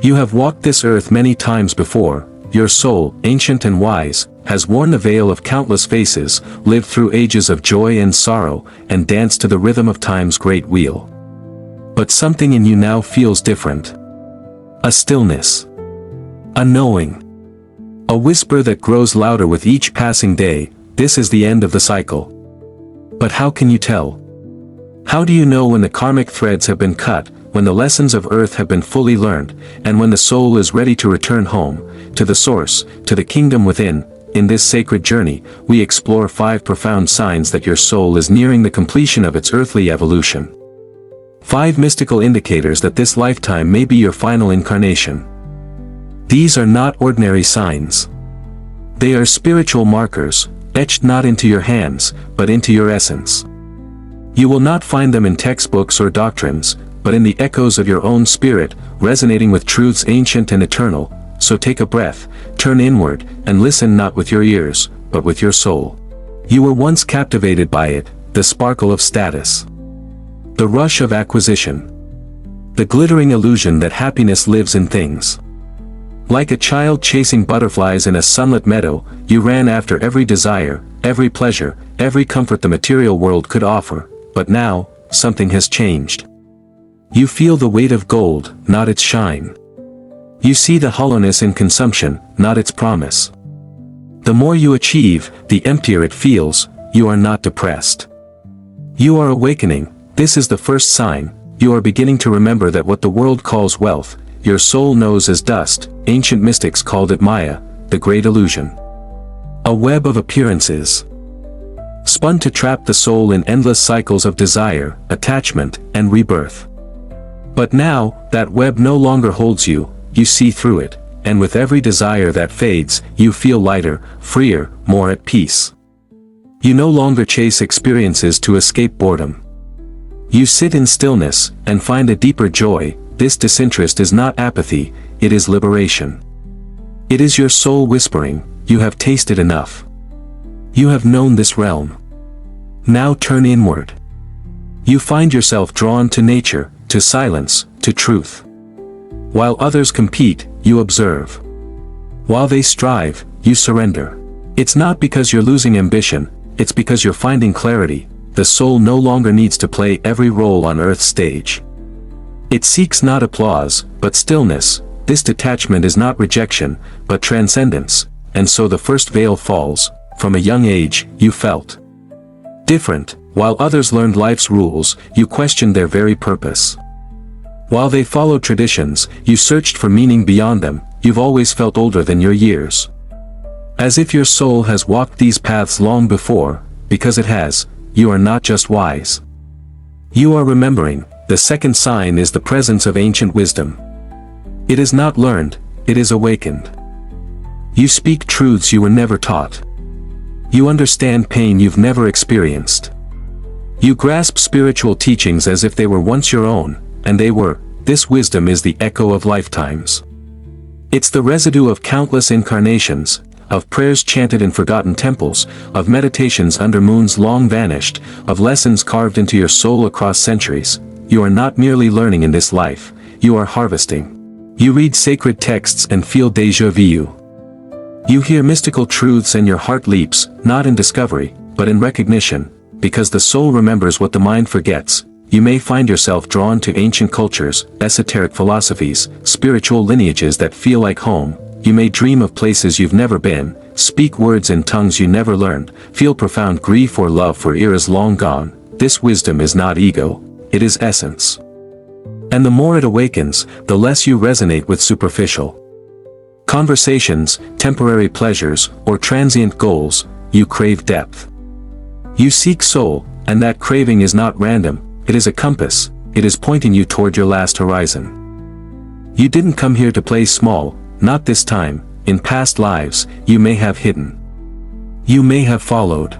You have walked this earth many times before. Your soul, ancient and wise, has worn the veil of countless faces, lived through ages of joy and sorrow, and danced to the rhythm of time's great wheel. But something in you now feels different. A stillness. A knowing. A whisper that grows louder with each passing day. This is the end of the cycle. But how can you tell? How do you know when the karmic threads have been cut, when the lessons of earth have been fully learned, and when the soul is ready to return home, to the source, to the kingdom within? In this sacred journey, we explore 5 profound signs that your soul is nearing the completion of its earthly evolution. 5 mystical indicators that this lifetime may be your final incarnation. These are not ordinary signs. They are spiritual markers, etched not into your hands, but into your essence. You will not find them in textbooks or doctrines, but in the echoes of your own spirit, resonating with truths ancient and eternal. So take a breath, turn inward, and listen not with your ears, but with your soul. You were once captivated by it, the sparkle of status. The rush of acquisition. The glittering illusion that happiness lives in things. Like a child chasing butterflies in a sunlit meadow, you ran after every desire, every pleasure, every comfort the material world could offer. But now, something has changed. You feel the weight of gold, not its shine. You see the hollowness in consumption, not its promise. The more you achieve, the emptier it feels. You are not depressed. You are awakening. This is the first sign. You are beginning to remember that what the world calls wealth, your soul knows as dust. Ancient mystics called it Maya, the great illusion. A web of appearances. Spun to trap the soul in endless cycles of desire, attachment, and rebirth. But now, that web no longer holds you. You see through it, and with every desire that fades, you feel lighter, freer, more at peace. You no longer chase experiences to escape boredom. You sit in stillness, and find a deeper joy. This disinterest is not apathy, it is liberation. It is your soul whispering, you have tasted enough. You have known this realm. Now turn inward. You find yourself drawn to nature, to silence, to truth. While others compete, you observe. While they strive, you surrender. It's not because you're losing ambition, it's because you're finding clarity. The soul no longer needs to play every role on Earth's stage. It seeks not applause, but stillness. This detachment is not rejection, but transcendence. And so the first veil falls. From a young age, you felt different. While others learned life's rules, you questioned their very purpose. While they followed traditions, you searched for meaning beyond them. You've always felt older than your years. As if your soul has walked these paths long before. Because it has, you are not just wise. You are remembering. The second sign is the presence of ancient wisdom. It is not learned, it is awakened. You speak truths you were never taught. You understand pain you've never experienced. You grasp spiritual teachings as if they were once your own, and they were. This wisdom is the echo of lifetimes. It's the residue of countless incarnations, of prayers chanted in forgotten temples, of meditations under moons long vanished, of lessons carved into your soul across centuries. You are not merely learning in this life, you are harvesting. You read sacred texts and feel déjà vu. You hear mystical truths and your heart leaps, not in discovery, but in recognition, because the soul remembers what the mind forgets. You may find yourself drawn to ancient cultures, esoteric philosophies, spiritual lineages that feel like home. You may dream of places you've never been, speak words in tongues you never learned, feel profound grief or love for eras long gone. This wisdom is not ego, it is essence. And the more it awakens, the less you resonate with superficial conversations, temporary pleasures, or transient goals. You crave depth. You seek soul, and that craving is not random, it is a compass, it is pointing you toward your last horizon. You didn't come here to play small, not this time. In past lives, you may have hidden. You may have followed.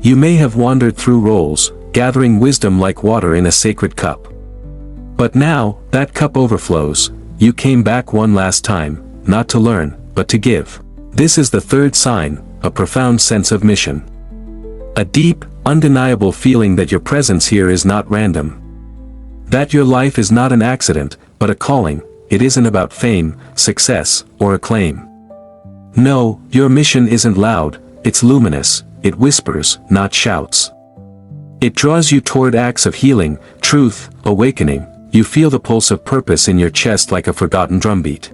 You may have wandered through roles, gathering wisdom like water in a sacred cup. But now, that cup overflows. You came back one last time, not to learn, but to give. This is the third sign, a profound sense of mission. A deep, undeniable feeling that your presence here is not random. That your life is not an accident, but a calling. it isn't about fame, success, or acclaim. No, your mission isn't loud, it's luminous, it whispers, not shouts. It draws you toward acts of healing, truth, awakening. You feel the pulse of purpose in your chest like a forgotten drumbeat.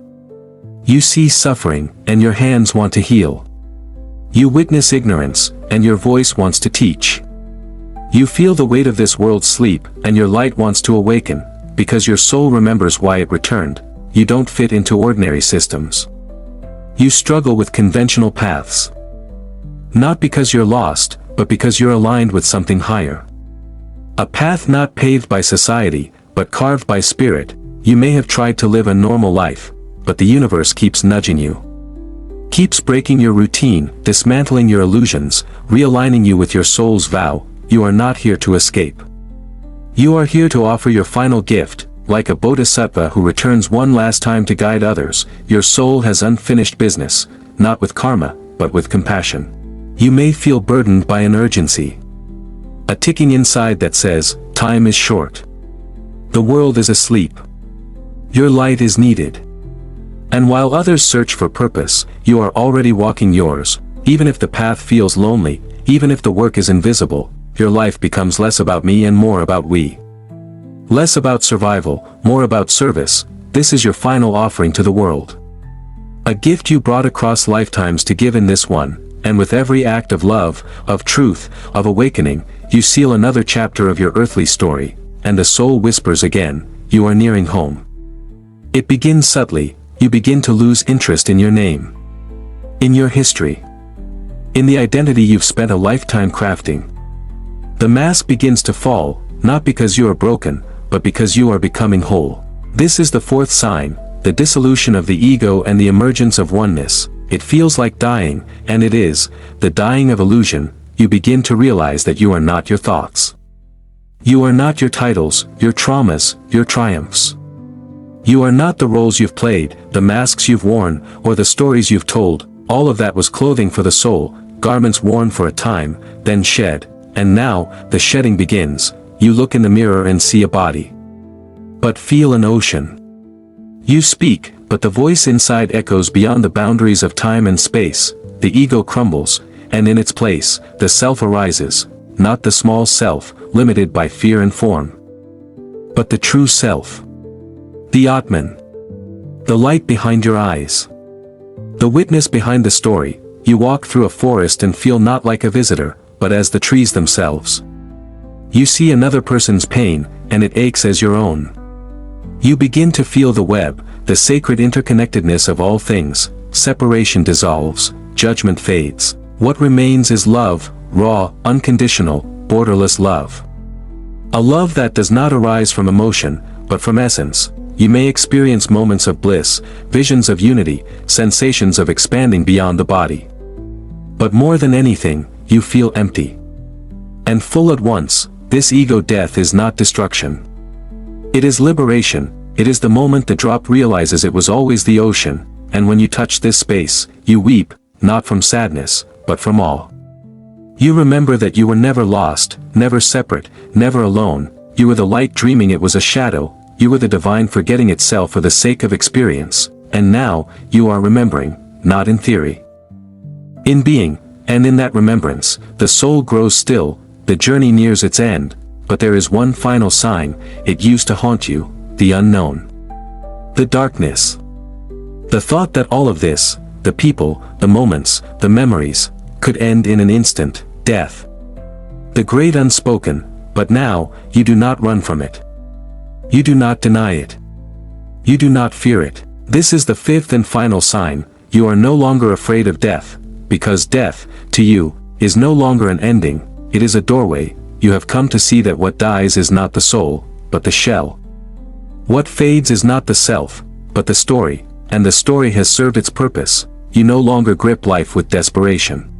You see suffering, and your hands want to heal. You witness ignorance, and your voice wants to teach. You feel the weight of this world's sleep, and your light wants to awaken, because your soul remembers why it returned. You don't fit into ordinary systems. You struggle with conventional paths. Not because you're lost, but because you're aligned with something higher. A path not paved by society, but carved by spirit. You may have tried to live a normal life, but the universe keeps nudging you. Keeps breaking your routine, dismantling your illusions, realigning you with your soul's vow. You are not here to escape. You are here to offer your final gift, like a bodhisattva who returns one last time to guide others. Your soul has unfinished business, not with karma, but with compassion. You may feel burdened by an urgency. A ticking inside that says, time is short. The world is asleep. Your light is needed. And while others search for purpose, you are already walking yours. Even if the path feels lonely, even if the work is invisible, your life becomes less about me and more about we. Less about survival, more about service. This is your final offering to the world. A gift you brought across lifetimes to give in this one, and with every act of love, of truth, of awakening, you seal another chapter of your earthly story. And the soul whispers again, you are nearing home. It begins subtly. You begin to lose interest in your name. In your history. In the identity you've spent a lifetime crafting. The mask begins to fall, not because you are broken, but because you are becoming whole. This is the fourth sign, the dissolution of the ego and the emergence of oneness. It feels like dying, and it is, the dying of illusion. You begin to realize that you are not your thoughts. You are not your titles, your traumas, your triumphs. You are not the roles you've played, the masks you've worn, or the stories you've told. All of that was clothing for the soul, garments worn for a time, then shed, and now, the shedding begins. You look in the mirror and see a body. But feel an ocean. You speak, but the voice inside echoes beyond the boundaries of time and space. The ego crumbles, and in its place, the self arises, not the small self, limited by fear and form. But the true self. The Atman. The light behind your eyes. The witness behind the story. You walk through a forest and feel not like a visitor, but as the trees themselves. You see another person's pain, and it aches as your own. You begin to feel the web, the sacred interconnectedness of all things. Separation dissolves, judgment fades. What remains is love, raw, unconditional, borderless love. A love that does not arise from emotion, but from essence. You may experience moments of bliss, visions of unity, sensations of expanding beyond the body. But more than anything, you feel empty. And full at once. This ego death is not destruction. It is liberation. It is the moment the drop realizes it was always the ocean, and when you touch this space, you weep, not from sadness, but from awe. You remember that you were never lost, never separate, never alone. You were the light dreaming it was a shadow. You were the divine forgetting itself for the sake of experience, and now, you are remembering, not in theory. In being, and in that remembrance, the soul grows still, the journey nears its end, but there is one final sign. It used to haunt you, the unknown. The darkness. The thought that all of this, the people, the moments, the memories, could end in an instant, death. The great unspoken, but now, you do not run from it. You do not deny it. You do not fear it. This is the fifth and final sign. You are no longer afraid of death, because death, to you, is no longer an ending, it is a doorway. You have come to see that what dies is not the soul, but the shell. What fades is not the self, but the story, and the story has served its purpose. You no longer grip life with desperation.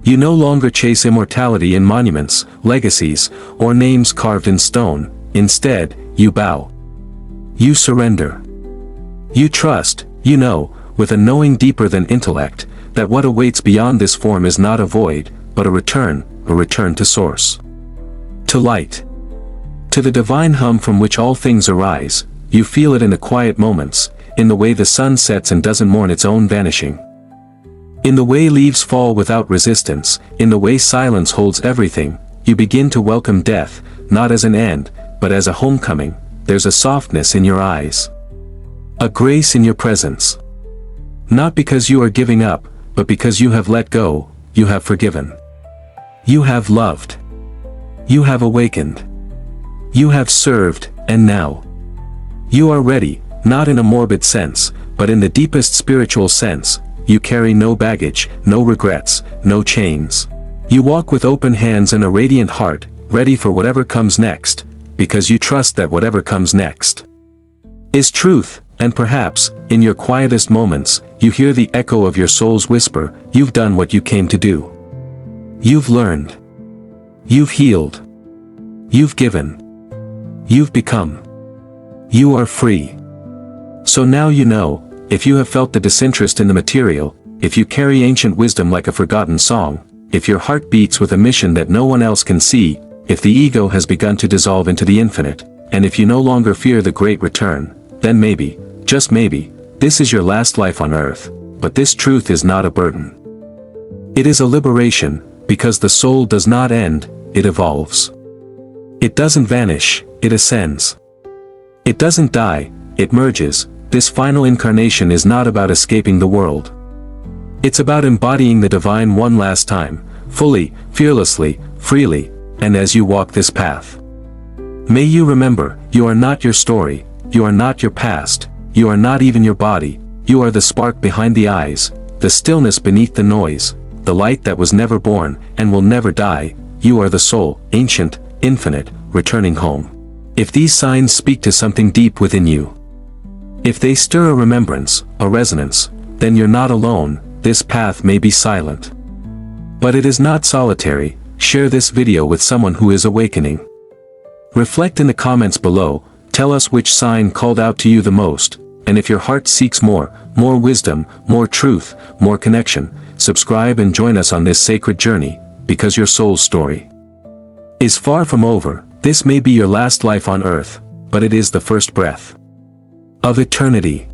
You no longer chase immortality in monuments, legacies, or names carved in stone. Instead, you bow. You surrender. You trust, you know, with a knowing deeper than intellect, that what awaits beyond this form is not a void, but a return to source. To light. To the divine hum from which all things arise. you feel it in the quiet moments, in the way the sun sets and doesn't mourn its own vanishing. In the way leaves fall without resistance, in the way silence holds everything, you begin to welcome death, not as an end, but as a homecoming. There's a softness in your eyes, a grace in your presence. Not because you are giving up, but because you have let go, you have forgiven. You have loved. You have awakened. You have served, and now you are ready, not in a morbid sense, but in the deepest spiritual sense. You carry no baggage, no regrets, no chains. You walk with open hands and a radiant heart, ready for whatever comes next, because you trust that whatever comes next is truth, and perhaps, in your quietest moments, you hear the echo of your soul's whisper, you've done what you came to do. You've learned. You've healed. You've given. You've become. You are free. So now you know, if you have felt the disinterest in the material, if you carry ancient wisdom like a forgotten song, if your heart beats with a mission that no one else can see, if the ego has begun to dissolve into the infinite, and if you no longer fear the great return, then maybe, just maybe, this is your last life on earth, but this truth is not a burden. It is a liberation, because the soul does not end, it evolves. It doesn't vanish, it ascends. It doesn't die, it merges. This final incarnation is not about escaping the world. It's about embodying the divine one last time, fully, fearlessly, freely, and as you walk this path. May you remember, you are not your story, you are not your past, you are not even your body, you are the spark behind the eyes, the stillness beneath the noise, the light that was never born, and will never die. You are the soul, ancient, infinite, returning home. If these signs speak to something deep within you, if they stir a remembrance, a resonance, then you're not alone. This path may be silent, but it is not solitary. Share this video with someone who is awakening. Reflect in the comments below, tell us which sign called out to you the most, and if your heart seeks more wisdom, more truth, more connection, subscribe and join us on this sacred journey, because your soul's story is far from over. This may be your last life on earth, but it is the first breath of eternity.